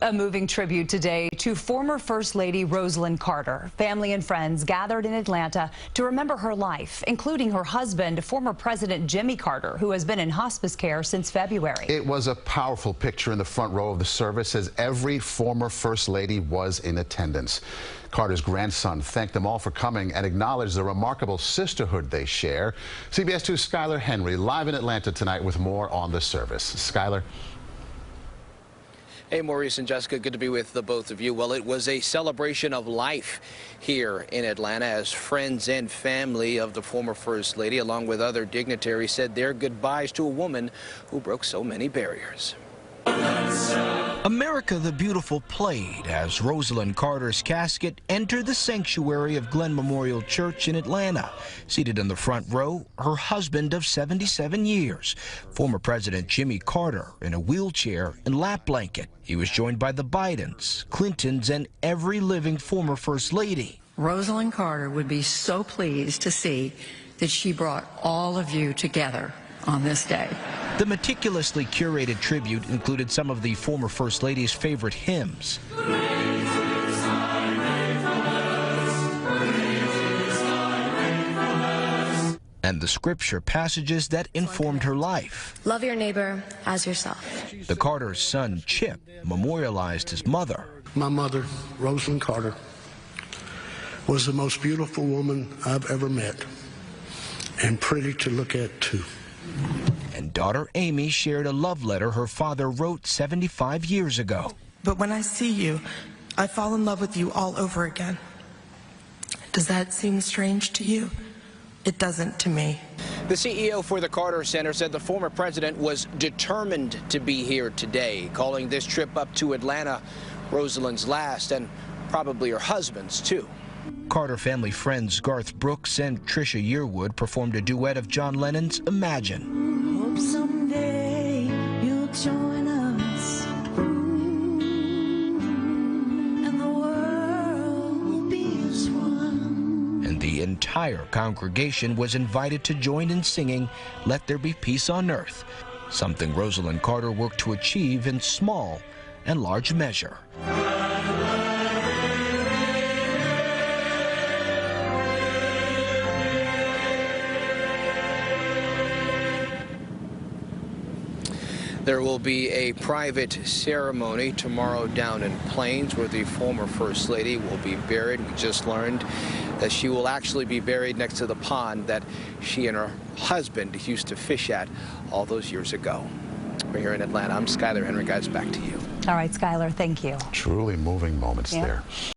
A moving tribute today to former First Lady Rosalynn Carter. Family and friends gathered in Atlanta to remember her life, including her husband, former President Jimmy Carter, who has been in hospice care since February. It was a powerful picture in the front row of the service as every former First Lady was in attendance. Carter's grandson thanked them all for coming and acknowledged the remarkable sisterhood they share. CBS 2's Skylar Henry live in Atlanta tonight with more on the service. Skylar. Hey, Maurice and Jessica, good to be with the both of you. Well, it was a celebration of life here in Atlanta as friends and family of the former First Lady, along with other dignitaries, said their goodbyes to a woman who broke so many barriers. America the Beautiful played as Rosalynn Carter's casket entered the sanctuary of Glen Memorial Church in Atlanta. Seated in the front row, her husband of 77 years, former President Jimmy Carter, in a wheelchair and lap blanket. He was joined by the Bidens, Clintons, and every living former First Lady. Rosalynn Carter would be so pleased to see that she brought all of you together on this day. The meticulously curated tribute included some of the former First Lady's favorite hymns. And the scripture passages that informed her life. Love your neighbor as yourself. The Carter's son, Chip, memorialized his mother. My mother, Rosalynn Carter, was the most beautiful woman I've ever met, and pretty to look at, too. And daughter Amy shared a love letter her father wrote 75 years ago. But when I see you, I fall in love with you all over again. Does that seem strange to you? It doesn't to me. The CEO for the Carter Center said the former president was determined to be here today, calling this trip up to Atlanta Rosalynn's last and probably her husband's, too. Carter family friends Garth Brooks and Trisha Yearwood performed a duet of John Lennon's Imagine. Hope someday you'll join us, and the world will be as one. And the entire congregation was invited to join in singing Let There Be Peace on Earth, something Rosalynn Carter worked to achieve in small and large measure. There will be a private ceremony tomorrow down in Plains where the former First Lady will be buried. We just learned that she will actually be buried next to the pond that she and her husband used to fish at all those years ago. We're here in Atlanta. I'm Skylar Henry. Guys, back to you. All right, Skylar, thank you. Truly moving moments there.